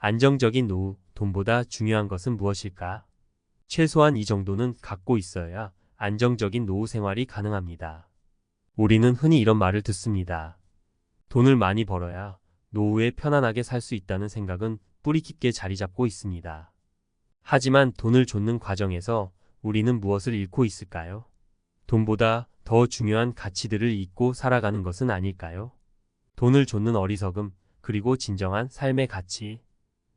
안정적인 노후, 돈보다 중요한 것은 무엇일까? 최소한 이 정도는 갖고 있어야 안정적인 노후 생활이 가능합니다. 우리는 흔히 이런 말을 듣습니다. 돈을 많이 벌어야 노후에 편안하게 살 수 있다는 생각은 뿌리 깊게 자리 잡고 있습니다. 하지만 돈을 좇는 과정에서 우리는 무엇을 잃고 있을까요? 돈보다 더 중요한 가치들을 잊고 살아가는 것은 아닐까요? 돈을 좇는 어리석음, 그리고 진정한 삶의 가치.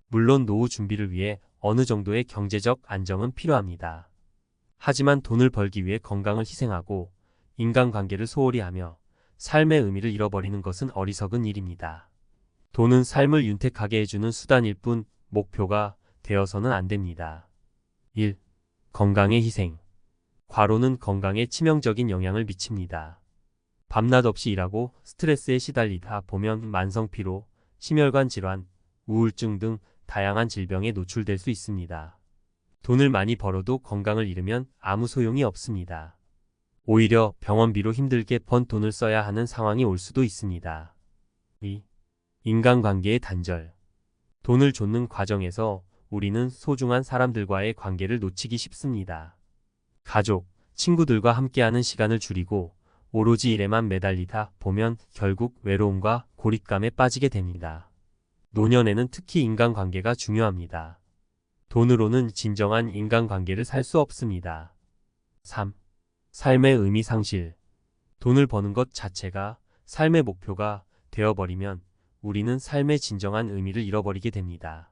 물론 노후 준비를 위해 어느 정도의 경제적 안정은 필요합니다. 하지만 돈을 벌기 위해 건강을 희생하고 인간관계를 소홀히 하며 삶의 의미를 잃어버리는 것은 어리석은 일입니다. 돈은 삶을 윤택하게 해주는 수단일 뿐 목표가 되어서는 안 됩니다. 1. 건강의 희생. 과로는 건강에 치명적인 영향을 미칩니다. 밤낮 없이 일하고 스트레스에 시달리다 보면 만성피로, 심혈관 질환, 우울증 등 다양한 질병에 노출될 수 있습니다. 돈을 많이 벌어도 건강을 잃으면 아무 소용이 없습니다. 오히려 병원비로 힘들게 번 돈을 써야 하는 상황이 올 수도 있습니다. 2. 인간관계의 단절. 돈을 좇는 과정에서 우리는 소중한 사람들과의 관계를 놓치기 쉽습니다. 가족, 친구들과 함께하는 시간을 줄이고 오로지 일에만 매달리다 보면 결국 외로움과 고립감에 빠지게 됩니다. 노년에는 특히 인간관계가 중요합니다. 돈으로는 진정한 인간관계를 살 수 없습니다. 3. 삶의 의미 상실. 돈을 버는 것 자체가 삶의 목표가 되어버리면 우리는 삶의 진정한 의미를 잃어버리게 됩니다.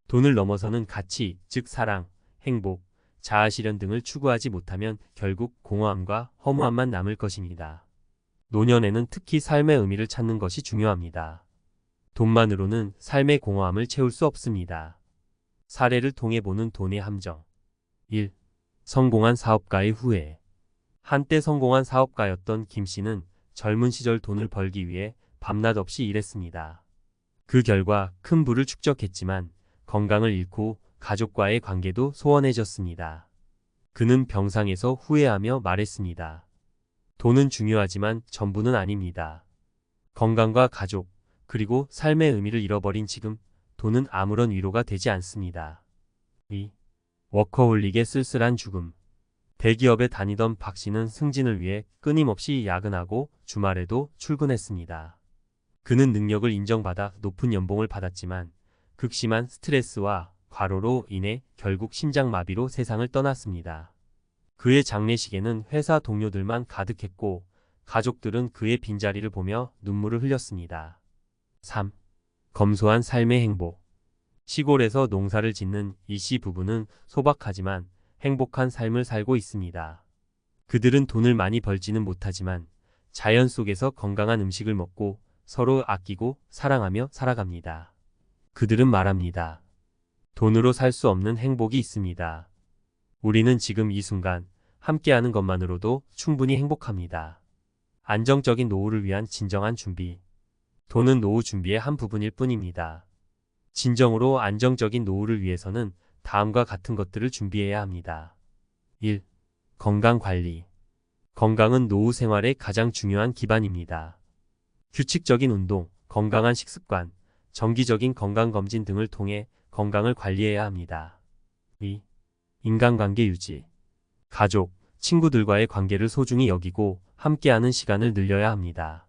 돈을 넘어서는 가치, 즉 사랑, 행복, 자아실현 등을 추구하지 못하면 결국 공허함과 허무함만 남을 것입니다. 노년에는 특히 삶의 의미를 찾는 것이 중요합니다. 돈만으로는 삶의 공허함을 채울 수 없습니다. 사례를 통해 보는 돈의 함정. 1. 성공한 사업가의 후회. 한때 성공한 사업가였던 김 씨는 젊은 시절 돈을 벌기 위해 밤낮 없이 일했습니다. 그 결과 큰 부를 축적했지만 건강을 잃고 가족과의 관계도 소원해졌습니다. 그는 병상에서 후회하며 말했습니다. 돈은 중요하지만 전부는 아닙니다. 건강과 가족, 그리고 삶의 의미를 잃어버린 지금 돈은 아무런 위로가 되지 않습니다. 2. 워커홀릭의 쓸쓸한 죽음. 대기업에 다니던 박 씨는 승진을 위해 끊임없이 야근하고 주말에도 출근했습니다. 그는 능력을 인정받아 높은 연봉을 받았지만 극심한 스트레스와 과로로 인해 결국 심장마비로 세상을 떠났습니다. 그의 장례식에는 회사 동료들만 가득했고 가족들은 그의 빈자리를 보며 눈물을 흘렸습니다. 3. 검소한 삶의 행복. 시골에서 농사를 짓는 이 씨 부부는 소박하지만 행복한 삶을 살고 있습니다. 그들은 돈을 많이 벌지는 못하지만 자연 속에서 건강한 음식을 먹고 서로 아끼고 사랑하며 살아갑니다. 그들은 말합니다. 돈으로 살 수 없는 행복이 있습니다. 우리는 지금 이 순간 함께하는 것만으로도 충분히 행복합니다. 안정적인 노후를 위한 진정한 준비. 돈은 노후 준비의 한 부분일 뿐입니다. 진정으로 안정적인 노후를 위해서는 다음과 같은 것들을 준비해야 합니다. 1. 건강관리. 건강은 노후 생활의 가장 중요한 기반입니다. 규칙적인 운동, 건강한 식습관, 정기적인 건강검진 등을 통해 건강을 관리해야 합니다. 2. 인간관계 유지. 가족, 친구들과의 관계를 소중히 여기고 함께하는 시간을 늘려야 합니다.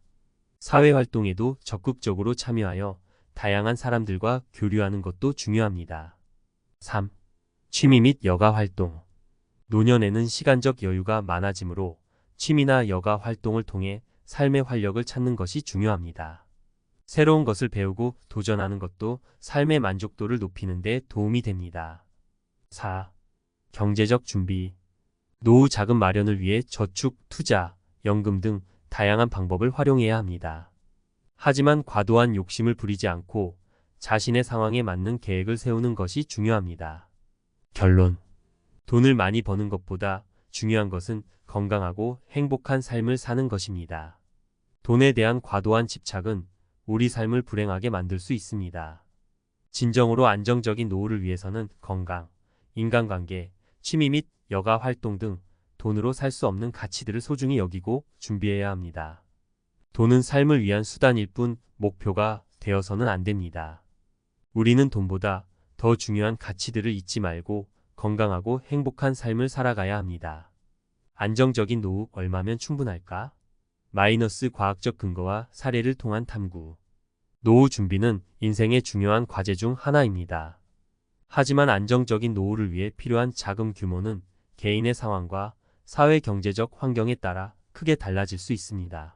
사회활동에도 적극적으로 참여하여 다양한 사람들과 교류하는 것도 중요합니다. 3. 취미 및 여가활동. 노년에는 시간적 여유가 많아지므로 취미나 여가활동을 통해 삶의 활력을 찾는 것이 중요합니다. 새로운 것을 배우고 도전하는 것도 삶의 만족도를 높이는 데 도움이 됩니다. 4. 경제적 준비. 노후 자금 마련을 위해 저축, 투자, 연금 등 다양한 방법을 활용해야 합니다. 하지만 과도한 욕심을 부리지 않고 자신의 상황에 맞는 계획을 세우는 것이 중요합니다. 결론. 돈을 많이 버는 것보다 중요한 것은 건강하고 행복한 삶을 사는 것입니다. 돈에 대한 과도한 집착은 우리 삶을 불행하게 만들 수 있습니다. 진정으로 안정적인 노후를 위해서는 건강, 인간관계, 취미 및 여가 활동 등 돈으로 살 수 없는 가치들을 소중히 여기고 준비해야 합니다. 돈은 삶을 위한 수단일 뿐 목표가 되어서는 안 됩니다. 우리는 돈보다 더 중요한 가치들을 잊지 말고 건강하고 행복한 삶을 살아가야 합니다. 안정적인 노후 얼마면 충분할까? 마이너스 과학적 근거와 사례를 통한 탐구. 노후 준비는 인생의 중요한 과제 중 하나입니다. 하지만 안정적인 노후를 위해 필요한 자금 규모는 개인의 상황과 사회 경제적 환경에 따라 크게 달라질 수 있습니다.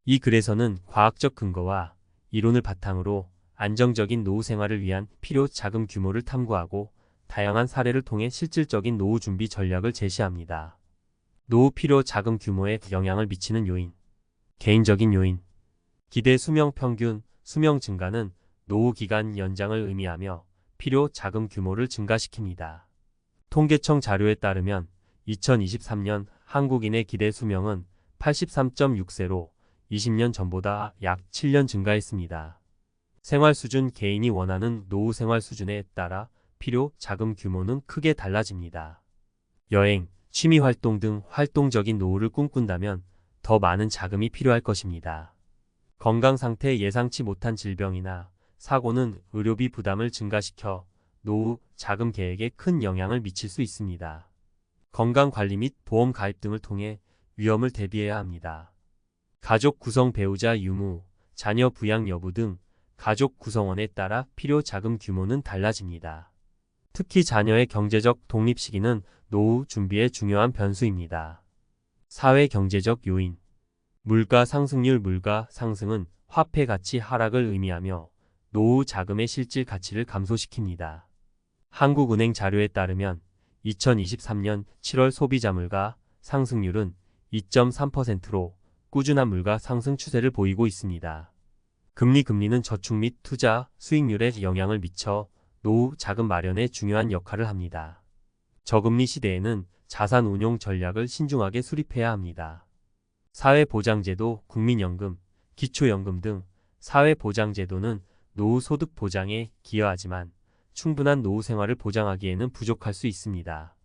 이 글에서는 과학적 근거와 이론을 바탕으로 안정적인 노후 생활을 위한 필요 자금 규모를 탐구하고 다양한 사례를 통해 실질적인 노후 준비 전략을 제시합니다. 노후 필요 자금 규모에 영향을 미치는 요인. 개인적인 요인. 기대 수명 평균, 수명 증가는 노후 기간 연장을 의미하며 필요 자금 규모를 증가시킵니다. 통계청 자료에 따르면 2023년 한국인의 기대 수명은 83.6세로 20년 전보다 약 7년 증가했습니다. 생활 수준 개인이 원하는 노후 생활 수준에 따라 필요 자금 규모는 크게 달라집니다. 여행, 취미 활동 등 활동적인 노후를 꿈꾼다면 더 많은 자금이 필요할 것입니다. 건강 상태 예상치 못한 질병이나 사고는 의료비 부담을 증가시켜 노후 자금 계획에 큰 영향을 미칠 수 있습니다. 건강관리 및 보험 가입 등을 통해 위험을 대비해야 합니다. 가족 구성 배우자 유무, 자녀 부양 여부 등 가족 구성원에 따라 필요 자금 규모는 달라집니다. 특히 자녀의 경제적 독립 시기는 노후 준비의 중요한 변수입니다. 사회 경제적 요인. 물가 상승률. 물가 상승은 화폐 가치 하락을 의미하며 노후 자금의 실질 가치를 감소시킵니다. 한국은행 자료에 따르면 2023년 7월 소비자 물가 상승률은 2.3%로 꾸준한 물가 상승 추세를 보이고 있습니다. 금리는 저축 및 투자 수익률에 영향을 미쳐 노후 자금 마련에 중요한 역할을 합니다. 저금리 시대에는 자산 운용 전략을 신중하게 수립해야 합니다. 사회보장제도, 국민연금, 기초연금 등 사회보장제도는 노후 소득 보장에 기여하지만 충분한 노후 생활을 보장하기에는 부족할 수 있습니다.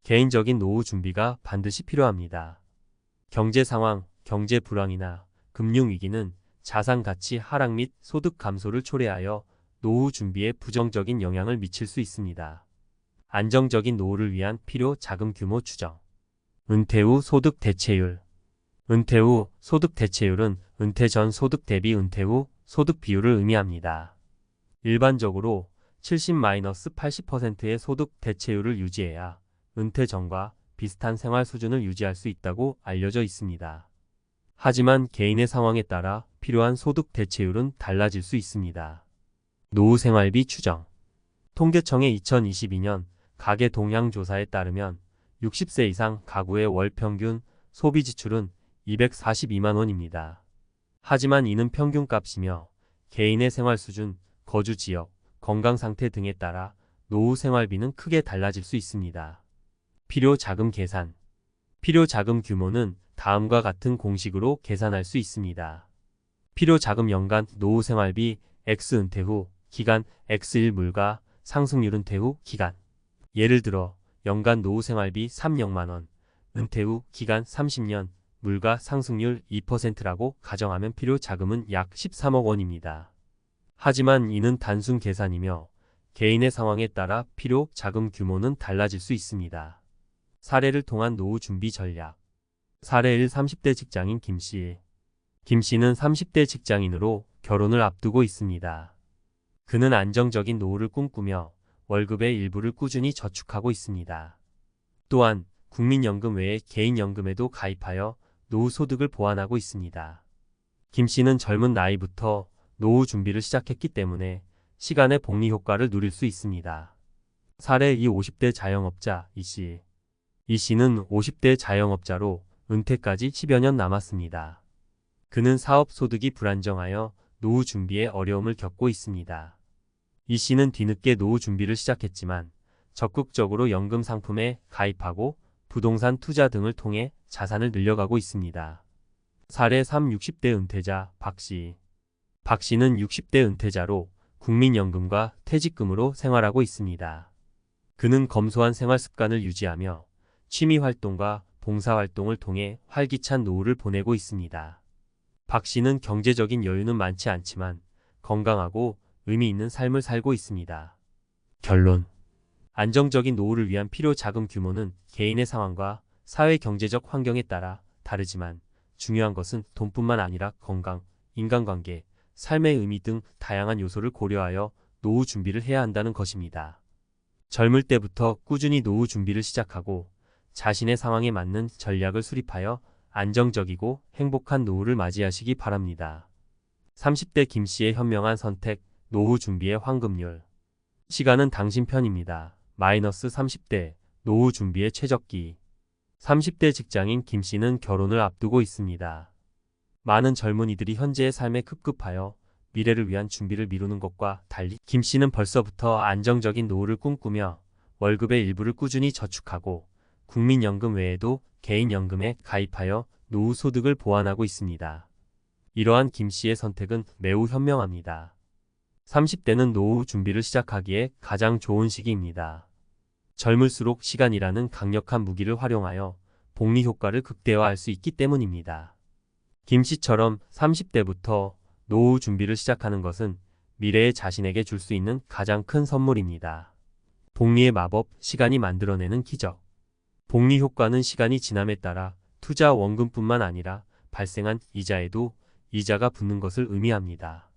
개인적인 노후 준비가 반드시 필요합니다. 경제 상황, 경제 불황이나 금융위기는 자산 가치 하락 및 소득 감소를 초래하여 노후 준비에 부정적인 영향을 미칠 수 있습니다. 안정적인 노후를 위한 필요 자금 규모 추정. 은퇴 후 소득 대체율. 은퇴 후 소득 대체율은 은퇴 전 소득 대비 은퇴 후 소득 비율을 의미합니다. 일반적으로 70-80%의 소득 대체율을 유지해야 은퇴 전과 비슷한 생활 수준을 유지할 수 있다고 알려져 있습니다. 하지만 개인의 상황에 따라 필요한 소득 대체율은 달라질 수 있습니다. 노후 생활비 추정. 통계청의 2022년 가계 동향 조사에 따르면 60세 이상 가구의 월 평균 소비 지출은 242만 원입니다. 하지만 이는 평균값이며 개인의 생활 수준, 거주 지역, 건강 상태 등에 따라 노후 생활비는 크게 달라질 수 있습니다. 필요 자금 계산. 필요 자금 규모는 다음과 같은 공식으로 계산할 수 있습니다. 필요 자금 연간 노후 생활비 X 은퇴 후 기간 X1 물가 상승률 은퇴 후 기간. 예를 들어 연간 노후 생활비 300만 원, 은퇴 후 기간 30년, 물가 상승률 2%라고 가정하면 필요 자금은 약 13억 원입니다. 하지만 이는 단순 계산이며 개인의 상황에 따라 필요 자금 규모는 달라질 수 있습니다. 사례를 통한 노후 준비 전략. 사례 1. 30대 직장인 김씨. 김씨는 30대 직장인으로 결혼을 앞두고 있습니다. 그는 안정적인 노후를 꿈꾸며 월급의 일부를 꾸준히 저축하고 있습니다. 또한 국민연금 외에 개인연금에도 가입하여 노후 소득을 보완하고 있습니다. 김씨는 젊은 나이부터 노후 준비를 시작했기 때문에 시간의 복리 효과를 누릴 수 있습니다. 사례 2. 50대 자영업자 이씨. 이씨는 50대 자영업자로 은퇴까지 10여 년 남았습니다. 그는 사업 소득이 불안정하여 노후 준비에 어려움을 겪고 있습니다. 이씨는 뒤늦게 노후 준비를 시작했지만 적극적으로 연금 상품에 가입하고 부동산 투자 등을 통해 자산을 늘려가고 있습니다. 사례 3. 60대 은퇴자 박씨. 박씨는 60대 은퇴자로 국민연금과 퇴직금으로 생활하고 있습니다. 그는 검소한 생활 습관을 유지하며 취미활동과 봉사활동을 통해 활기찬 노후를 보내고 있습니다. 박씨는 경제적인 여유는 많지 않지만 건강하고 의미 있는 삶을 살고 있습니다. 결론. 안정적인 노후를 위한 필요 자금 규모는 개인의 상황과 사회 경제적 환경에 따라 다르지만 중요한 것은 돈뿐만 아니라 건강, 인간관계, 삶의 의미 등 다양한 요소를 고려하여 노후 준비를 해야 한다는 것입니다. 젊을 때부터 꾸준히 노후 준비를 시작하고 자신의 상황에 맞는 전략을 수립하여 안정적이고 행복한 노후를 맞이하시기 바랍니다. 30대 김씨의 현명한 선택, 노후 준비의 황금률. 시간은 당신 편입니다. 마이너스 30대, 노후 준비의 최적기. 30대 직장인 김씨는 결혼을 앞두고 있습니다. 많은 젊은이들이 현재의 삶에 급급하여 미래를 위한 준비를 미루는 것과 달리 김씨는 벌써부터 안정적인 노후를 꿈꾸며 월급의 일부를 꾸준히 저축하고 국민연금 외에도 개인연금에 가입하여 노후 소득을 보완하고 있습니다. 이러한 김씨의 선택은 매우 현명합니다. 30대는 노후 준비를 시작하기에 가장 좋은 시기입니다. 젊을수록 시간이라는 강력한 무기를 활용하여 복리 효과를 극대화할 수 있기 때문입니다. 김씨처럼 30대부터 노후 준비를 시작하는 것은 미래의 자신에게 줄 수 있는 가장 큰 선물입니다. 복리의 마법, 시간이 만들어내는 기적. 복리 효과는 시간이 지남에 따라 투자 원금뿐만 아니라 발생한 이자에도 이자가 붙는 것을 의미합니다.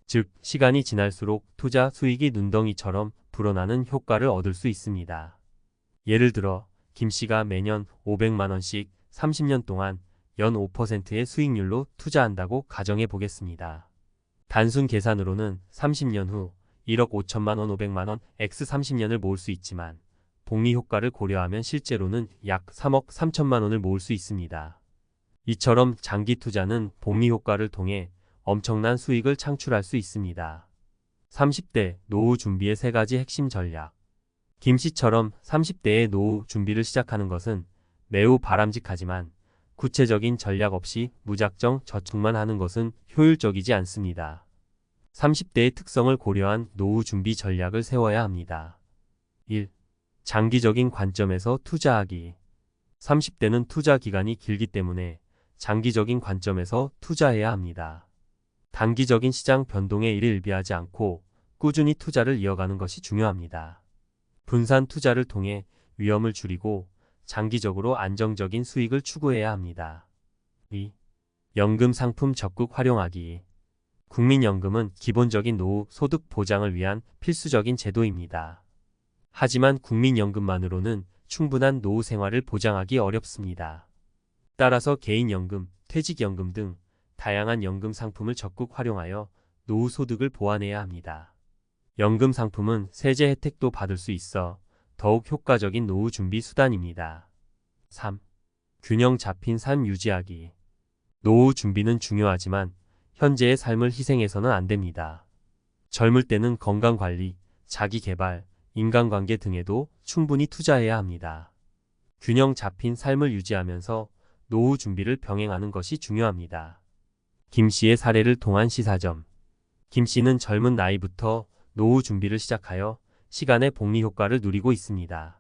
즉, 시간이 지날수록 투자 수익이 눈덩이처럼 불어나는 효과를 얻을 수 있습니다. 예를 들어 김씨가 매년 500만 원씩 30년 동안 연 5%의 수익률로 투자한다고 가정해 보겠습니다. 단순 계산으로는 30년 후 1억 5천만 원 500만 원 x 30년을 모을 수 있지만 복리 효과를 고려하면 실제로는 약 3억 3천만 원을 모을 수 있습니다. 이처럼 장기 투자는 복리 효과를 통해 엄청난 수익을 창출할 수 있습니다. 30대 노후 준비의 3가지 핵심 전략. 김씨처럼 30대의 노후 준비를 시작하는 것은 매우 바람직하지만 구체적인 전략 없이 무작정 저축만 하는 것은 효율적이지 않습니다. 30대의 특성을 고려한 노후 준비 전략을 세워야 합니다. 1. 장기적인 관점에서 투자하기. 30대는 투자 기간이 길기 때문에 장기적인 관점에서 투자해야 합니다. 단기적인 시장 변동에 일희일비하지 않고 꾸준히 투자를 이어가는 것이 중요합니다. 분산 투자를 통해 위험을 줄이고 장기적으로 안정적인 수익을 추구해야 합니다. 2. 연금 상품 적극 활용하기. 국민연금은 기본적인 노후 소득 보장을 위한 필수적인 제도입니다. 하지만 국민연금만으로는 충분한 노후 생활을 보장하기 어렵습니다. 따라서 개인연금, 퇴직연금 등 다양한 연금 상품을 적극 활용하여 노후 소득을 보완해야 합니다. 연금 상품은 세제 혜택도 받을 수 있어 더욱 효과적인 노후 준비 수단입니다. 3. 균형 잡힌 삶 유지하기. 노후 준비는 중요하지만 현재의 삶을 희생해서는 안 됩니다. 젊을 때는 건강관리, 자기개발, 인간관계 등에도 충분히 투자해야 합니다. 균형 잡힌 삶을 유지하면서 노후 준비를 병행하는 것이 중요합니다. 김씨의 사례를 통한 시사점. 김씨는 젊은 나이부터 노후 준비를 시작하여 시간의 복리 효과를 누리고 있습니다.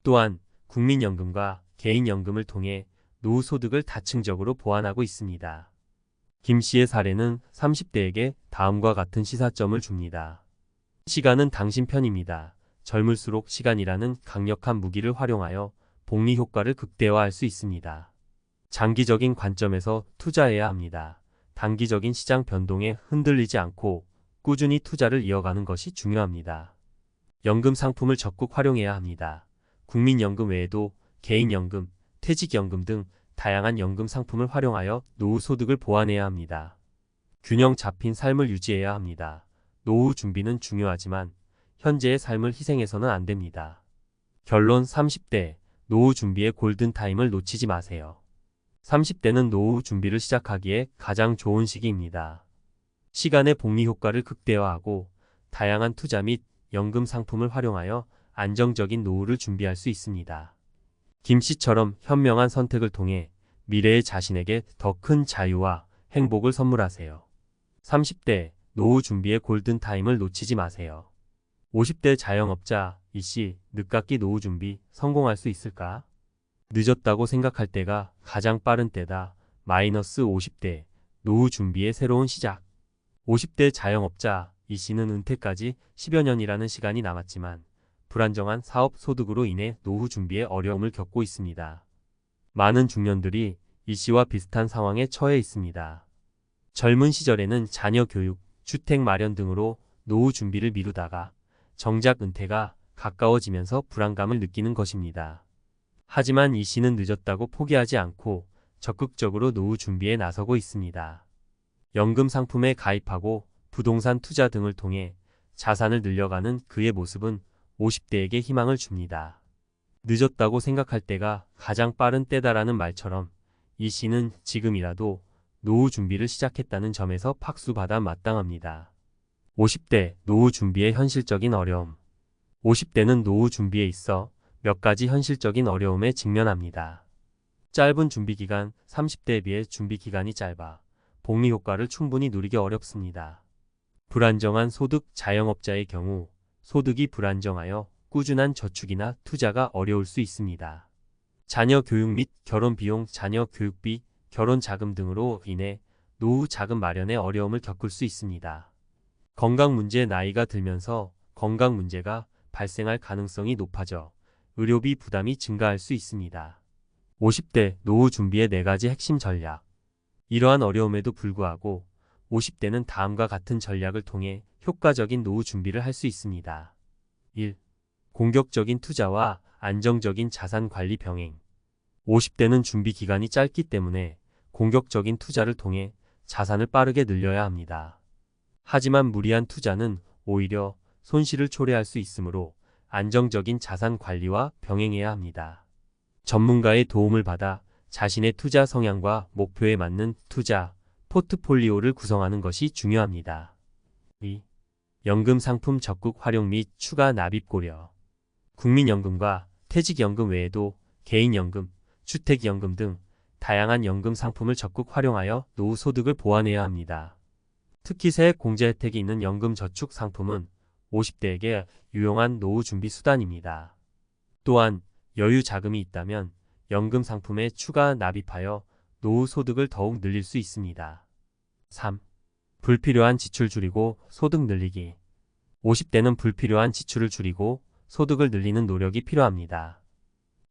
또한 국민연금과 개인연금을 통해 노후 소득을 다층적으로 보완하고 있습니다. 김씨의 사례는 30대에게 다음과 같은 시사점을 줍니다. 시간은 당신 편입니다. 젊을수록 시간이라는 강력한 무기를 활용하여 복리 효과를 극대화할 수 있습니다. 장기적인 관점에서 투자해야 합니다. 단기적인 시장 변동에 흔들리지 않고 꾸준히 투자를 이어가는 것이 중요합니다. 연금 상품을 적극 활용해야 합니다. 국민연금 외에도 개인연금, 퇴직연금 등 다양한 연금 상품을 활용하여 노후 소득을 보완해야 합니다. 균형 잡힌 삶을 유지해야 합니다. 노후 준비는 중요하지만 현재의 삶을 희생해서는 안 됩니다. 결론 30대 노후 준비의 골든타임을 놓치지 마세요. 30대는 노후 준비를 시작하기에 가장 좋은 시기입니다. 시간의 복리 효과를 극대화하고 다양한 투자 및 연금 상품을 활용하여 안정적인 노후를 준비할 수 있습니다. 김씨처럼 현명한 선택을 통해 미래의 자신에게 더 큰 자유와 행복을 선물하세요. 30대 노후 준비의 골든타임을 놓치지 마세요. 50대 자영업자 이씨 늦깎이 노후 준비 성공할 수 있을까? 늦었다고 생각할 때가 가장 빠른 때다. 마이너스 50대 노후 준비의 새로운 시작. 50대 자영업자 이 씨는 은퇴까지 10여 년이라는 시간이 남았지만 불안정한 사업 소득으로 인해 노후 준비에 어려움을 겪고 있습니다. 많은 중년들이 이 씨와 비슷한 상황에 처해 있습니다. 젊은 시절에는 자녀 교육, 주택 마련 등으로 노후 준비를 미루다가 정작 은퇴가 가까워지면서 불안감을 느끼는 것입니다. 하지만 이 씨는 늦었다고 포기하지 않고 적극적으로 노후 준비에 나서고 있습니다. 연금 상품에 가입하고 부동산 투자 등을 통해 자산을 늘려가는 그의 모습은 50대에게 희망을 줍니다. 늦었다고 생각할 때가 가장 빠른 때다라는 말처럼 이 씨는 지금이라도 노후 준비를 시작했다는 점에서 박수받아 마땅합니다. 50대 노후 준비의 현실적인 어려움. 50대는 노후 준비에 있어 몇 가지 현실적인 어려움에 직면합니다. 짧은 준비 기간, 30대에 비해 준비 기간이 짧아 복리 효과를 충분히 누리기 어렵습니다. 불안정한 소득, 자영업자의 경우 소득이 불안정하여 꾸준한 저축이나 투자가 어려울 수 있습니다. 자녀 교육 및 결혼 비용, 자녀 교육비, 결혼 자금 등으로 인해 노후 자금 마련에 어려움을 겪을 수 있습니다. 건강 문제, 나이가 들면서 건강 문제가 발생할 가능성이 높아져 의료비 부담이 증가할 수 있습니다. 50대 노후 준비의 4가지 핵심 전략. 이러한 어려움에도 불구하고 50대는 다음과 같은 전략을 통해 효과적인 노후 준비를 할 수 있습니다. 1. 공격적인 투자와 안정적인 자산 관리 병행. 50대는 준비 기간이 짧기 때문에 공격적인 투자를 통해 자산을 빠르게 늘려야 합니다. 하지만 무리한 투자는 오히려 손실을 초래할 수 있으므로 안정적인 자산 관리와 병행해야 합니다. 전문가의 도움을 받아 자신의 투자 성향과 목표에 맞는 투자, 포트폴리오를 구성하는 것이 중요합니다. 2. 연금 상품 적극 활용 및 추가 납입 고려. 국민연금과 퇴직연금 외에도 개인연금, 주택연금 등 다양한 연금 상품을 적극 활용하여 노후 소득을 보완해야 합니다. 특히 세액 공제 혜택이 있는 연금 저축 상품은 50대에게 유용한 노후 준비 수단입니다. 또한 여유 자금이 있다면 연금 상품에 추가 납입하여 노후 소득을 더욱 늘릴 수 있습니다. 3. 불필요한 지출 줄이고 소득 늘리기. 50대는 불필요한 지출을 줄이고 소득을 늘리는 노력이 필요합니다.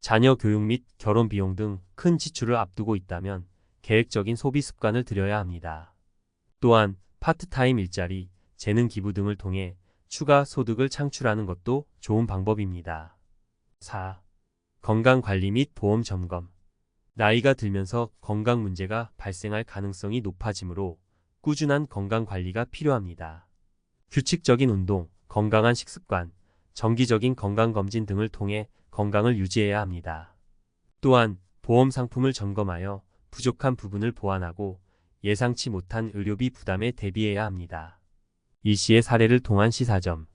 자녀 교육 및 결혼 비용 등 큰 지출을 앞두고 있다면 계획적인 소비 습관을 들여야 합니다. 또한 파트타임 일자리, 재능 기부 등을 통해 추가 소득을 창출하는 것도 좋은 방법입니다. 4. 건강관리 및 보험 점검. 나이가 들면서 건강 문제가 발생할 가능성이 높아지므로 꾸준한 건강관리가 필요합니다. 규칙적인 운동, 건강한 식습관, 정기적인 건강검진 등을 통해 건강을 유지해야 합니다. 또한 보험 상품을 점검하여 부족한 부분을 보완하고 예상치 못한 의료비 부담에 대비해야 합니다. 이 씨의 사례를 통한 시사점.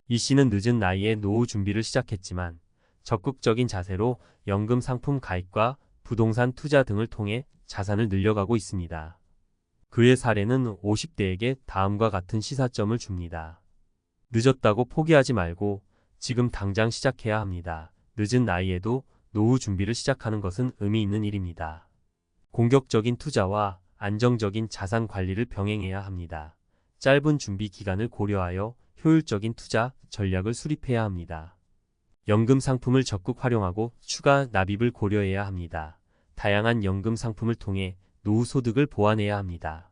이 씨는 늦은 나이에 노후 준비를 시작했지만 적극적인 자세로 연금 상품 가입과 부동산 투자 등을 통해 자산을 늘려가고 있습니다. 그의 사례는 50대에게 다음과 같은 시사점을 줍니다. 늦었다고 포기하지 말고 지금 당장 시작해야 합니다. 늦은 나이에도 노후 준비를 시작하는 것은 의미 있는 일입니다. 공격적인 투자와 안정적인 자산 관리를 병행해야 합니다. 짧은 준비 기간을 고려하여 효율적인 투자 전략을 수립해야 합니다. 연금 상품을 적극 활용하고 추가 납입을 고려해야 합니다. 다양한 연금 상품을 통해 노후 소득을 보완해야 합니다.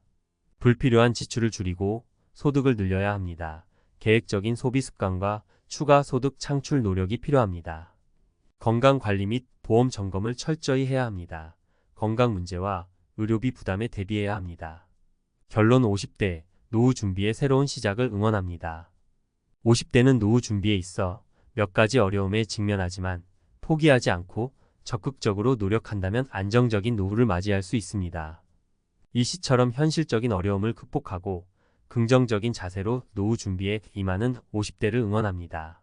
불필요한 지출을 줄이고 소득을 늘려야 합니다. 계획적인 소비 습관과 추가 소득 창출 노력이 필요합니다. 건강관리 및 보험 점검을 철저히 해야 합니다. 건강 문제와 의료비 부담에 대비해야 합니다. 결론 50대 노후 준비의 새로운 시작을 응원합니다. 50대는 노후 준비에 있어 몇 가지 어려움에 직면하지만 포기하지 않고 적극적으로 노력한다면 안정적인 노후를 맞이할 수 있습니다. 이 시처럼 현실적인 어려움을 극복하고 긍정적인 자세로 노후 준비에 임하는 50대를 응원합니다.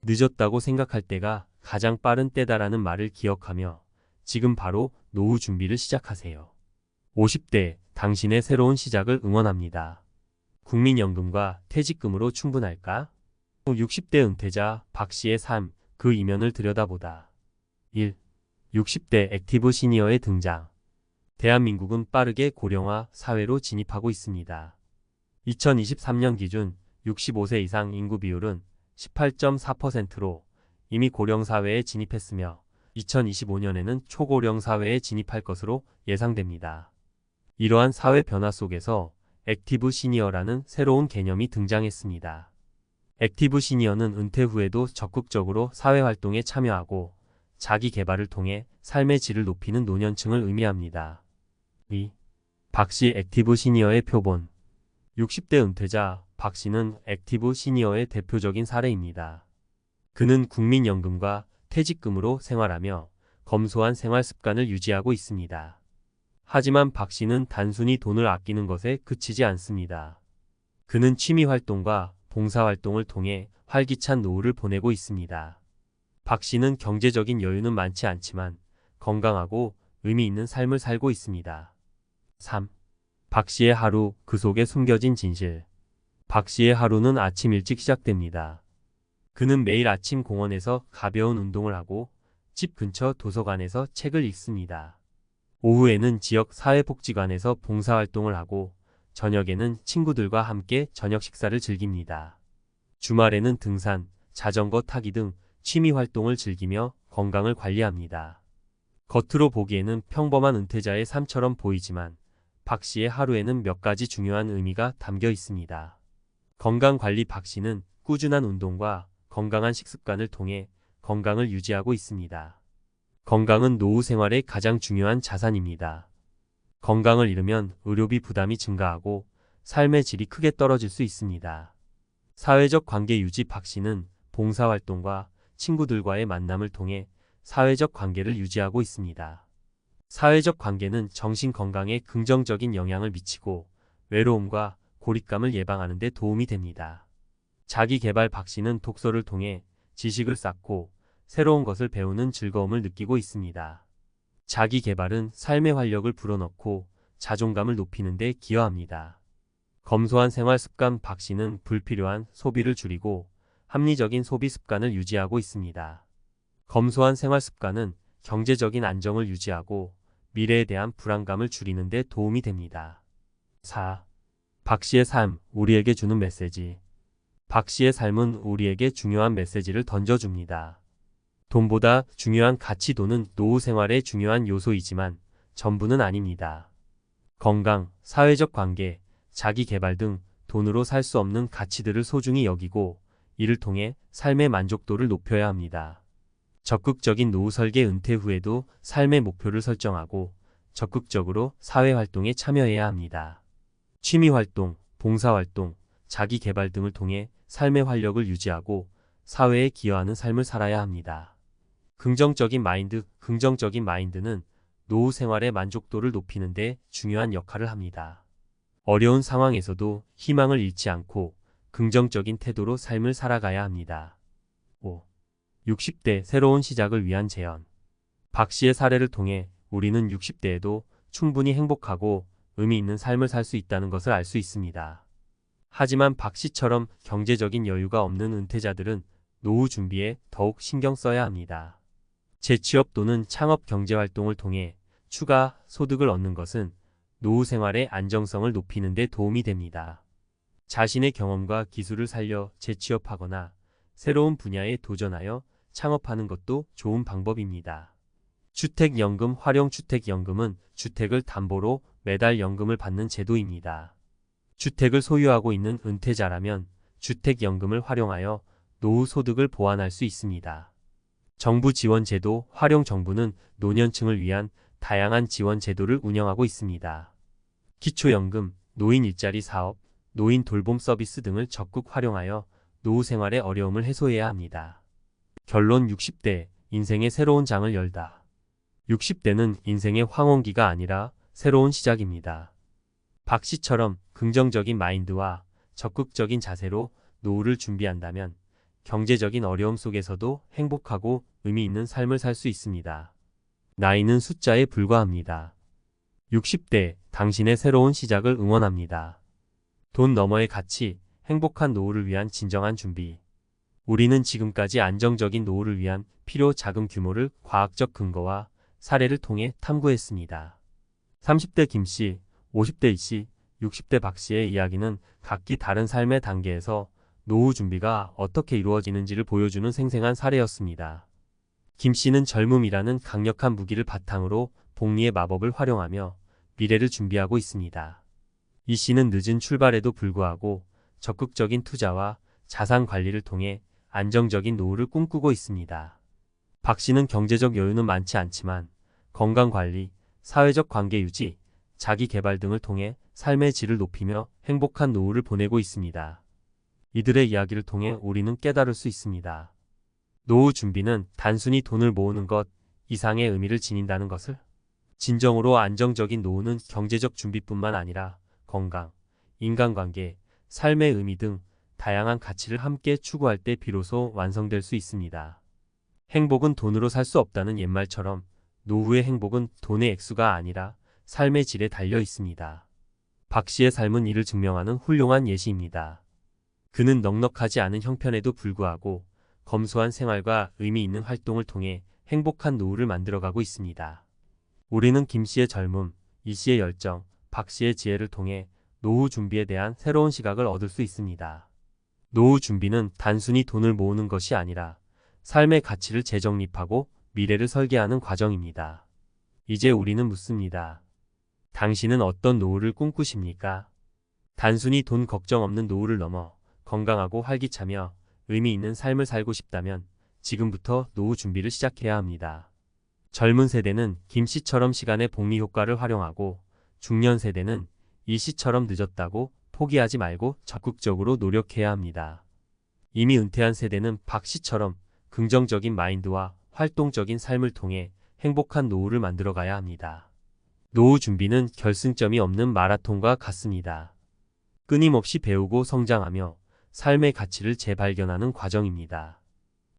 늦었다고 생각할 때가 가장 빠른 때다라는 말을 기억하며 지금 바로 노후 준비를 시작하세요. 50대 당신의 새로운 시작을 응원합니다. 국민연금과 퇴직금으로 충분할까? 60대 은퇴자 박 씨의 삶, 그 이면을 들여다보다. 1. 60대 액티브 시니어의 등장. 대한민국은 빠르게 고령화 사회로 진입하고 있습니다. 2023년 기준 65세 이상 인구 비율은 18.4%로 이미 고령 사회에 진입했으며 2025년에는 초고령 사회에 진입할 것으로 예상됩니다. 이러한 사회 변화 속에서 액티브 시니어라는 새로운 개념이 등장했습니다. 액티브 시니어는 은퇴 후에도 적극적으로 사회활동에 참여하고 자기 개발을 통해 삶의 질을 높이는 노년층을 의미합니다. 박씨 액티브 시니어의 표본. 60대 은퇴자 박씨는 액티브 시니어의 대표적인 사례입니다. 그는 국민연금과 퇴직금으로 생활하며 검소한 생활 습관을 유지하고 있습니다. 하지만 박씨는 단순히 돈을 아끼는 것에 그치지 않습니다. 그는 취미활동과 봉사활동을 통해 활기찬 노후를 보내고 있습니다. 박씨는 경제적인 여유는 많지 않지만 건강하고 의미 있는 삶을 살고 있습니다. 3. 박씨의 하루, 그 속에 숨겨진 진실. 박씨의 하루는 아침 일찍 시작됩니다. 그는 매일 아침 공원에서 가벼운 운동을 하고 집 근처 도서관에서 책을 읽습니다. 오후에는 지역 사회복지관에서 봉사활동을 하고 저녁에는 친구들과 함께 저녁 식사를 즐깁니다. 주말에는 등산, 자전거 타기 등 취미 활동을 즐기며 건강을 관리합니다. 겉으로 보기에는 평범한 은퇴자의 삶처럼 보이지만 박씨의 하루에는 몇 가지 중요한 의미가 담겨 있습니다. 건강관리. 박씨는 꾸준한 운동과 건강한 식습관을 통해 건강을 유지하고 있습니다. 건강은 노후 생활의 가장 중요한 자산입니다. 건강을 잃으면 의료비 부담이 증가하고 삶의 질이 크게 떨어질 수 있습니다. 사회적 관계 유지. 박씨는 봉사활동과 친구들과의 만남을 통해 사회적 관계를 유지하고 있습니다. 사회적 관계는 정신 건강에 긍정적인 영향을 미치고 외로움과 고립감을 예방하는 데 도움이 됩니다. 자기 개발. 박씨는 독서를 통해 지식을 쌓고 새로운 것을 배우는 즐거움을 느끼고 있습니다. 자기 개발은 삶의 활력을 불어넣고 자존감을 높이는 데 기여합니다. 검소한 생활 습관. 박씨는 불필요한 소비를 줄이고 합리적인 소비 습관을 유지하고 있습니다. 검소한 생활 습관은 경제적인 안정을 유지하고 미래에 대한 불안감을 줄이는 데 도움이 됩니다. 4. 박씨의 삶, 우리에게 주는 메시지. 박씨의 삶은 우리에게 중요한 메시지를 던져줍니다. 돈보다 중요한 가치. 돈은 노후 생활의 중요한 요소이지만 전부는 아닙니다. 건강, 사회적 관계, 자기 개발 등 돈으로 살 수 없는 가치들을 소중히 여기고 이를 통해 삶의 만족도를 높여야 합니다. 적극적인 노후 설계. 은퇴 후에도 삶의 목표를 설정하고 적극적으로 사회활동에 참여해야 합니다. 취미활동, 봉사활동, 자기 개발 등을 통해 삶의 활력을 유지하고 사회에 기여하는 삶을 살아야 합니다. 긍정적인 마인드. 긍정적인 마인드는 노후 생활의 만족도를 높이는 데 중요한 역할을 합니다. 어려운 상황에서도 희망을 잃지 않고 긍정적인 태도로 삶을 살아가야 합니다. 5. 60대 새로운 시작을 위한 제언. 박씨의 사례를 통해 우리는 60대에도 충분히 행복하고 의미 있는 삶을 살 수 있다는 것을 알 수 있습니다. 하지만 박씨처럼 경제적인 여유가 없는 은퇴자들은 노후 준비에 더욱 신경 써야 합니다. 재취업 또는 창업 경제활동을 통해 추가 소득을 얻는 것은 노후 생활의 안정성을 높이는 데 도움이 됩니다. 자신의 경험과 기술을 살려 재취업하거나 새로운 분야에 도전하여 창업하는 것도 좋은 방법입니다. 주택연금 활용. 주택연금은 주택을 담보로 매달 연금을 받는 제도입니다. 주택을 소유하고 있는 은퇴자라면 주택연금을 활용하여 노후 소득을 보완할 수 있습니다. 정부 지원 제도 활용. 정부는 노년층을 위한 다양한 지원 제도를 운영하고 있습니다. 기초연금, 노인 일자리 사업, 노인 돌봄 서비스 등을 적극 활용하여 노후 생활의 어려움을 해소해야 합니다. 결론. 60대, 인생의 새로운 장을 열다. 60대는 인생의 황혼기가 아니라 새로운 시작입니다. 박씨처럼 긍정적인 마인드와 적극적인 자세로 노후를 준비한다면 경제적인 어려움 속에서도 행복하고 의미 있는 삶을 살 수 있습니다. 나이는 숫자에 불과합니다. 60대, 당신의 새로운 시작을 응원합니다. 돈 너머의 가치, 행복한 노후를 위한 진정한 준비. 우리는 지금까지 안정적인 노후를 위한 필요 자금 규모를 과학적 근거와 사례를 통해 탐구했습니다. 30대 김씨, 50대 이씨, 60대 박씨의 이야기는 각기 다른 삶의 단계에서 노후 준비가 어떻게 이루어지는지를 보여주는 생생한 사례였습니다. 김 씨는 젊음이라는 강력한 무기를 바탕으로 복리의 마법을 활용하며 미래를 준비하고 있습니다. 이 씨는 늦은 출발에도 불구하고 적극적인 투자와 자산 관리를 통해 안정적인 노후를 꿈꾸고 있습니다. 박 씨는 경제적 여유는 많지 않지만 건강 관리, 사회적 관계 유지, 자기 개발 등을 통해 삶의 질을 높이며 행복한 노후를 보내고 있습니다. 이들의 이야기를 통해 우리는 깨달을 수 있습니다. 노후 준비는 단순히 돈을 모으는 것 이상의 의미를 지닌다는 것을. 진정으로 안정적인 노후는 경제적 준비뿐만 아니라 건강, 인간관계, 삶의 의미 등 다양한 가치를 함께 추구할 때 비로소 완성될 수 있습니다. 행복은 돈으로 살 수 없다는 옛말처럼 노후의 행복은 돈의 액수가 아니라 삶의 질에 달려 있습니다. 박 씨의 삶은 이를 증명하는 훌륭한 예시입니다. 그는 넉넉하지 않은 형편에도 불구하고 검소한 생활과 의미 있는 활동을 통해 행복한 노후를 만들어가고 있습니다. 우리는 김 씨의 젊음, 이 씨의 열정, 박 씨의 지혜를 통해 노후 준비에 대한 새로운 시각을 얻을 수 있습니다. 노후 준비는 단순히 돈을 모으는 것이 아니라 삶의 가치를 재정립하고 미래를 설계하는 과정입니다. 이제 우리는 묻습니다. 당신은 어떤 노후를 꿈꾸십니까? 단순히 돈 걱정 없는 노후를 넘어 건강하고 활기차며 의미 있는 삶을 살고 싶다면 지금부터 노후 준비를 시작해야 합니다. 젊은 세대는 김 씨처럼 시간의 복리 효과를 활용하고 중년 세대는 이 씨처럼 늦었다고 포기하지 말고 적극적으로 노력해야 합니다. 이미 은퇴한 세대는 박 씨처럼 긍정적인 마인드와 활동적인 삶을 통해 행복한 노후를 만들어가야 합니다. 노후 준비는 결승점이 없는 마라톤과 같습니다. 끊임없이 배우고 성장하며 삶의 가치를 재발견하는 과정입니다.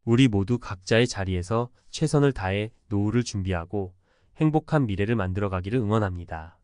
우리 모두 각자의 자리에서 최선을 다해 노후를 준비하고 행복한 미래를 만들어가기를 응원합니다.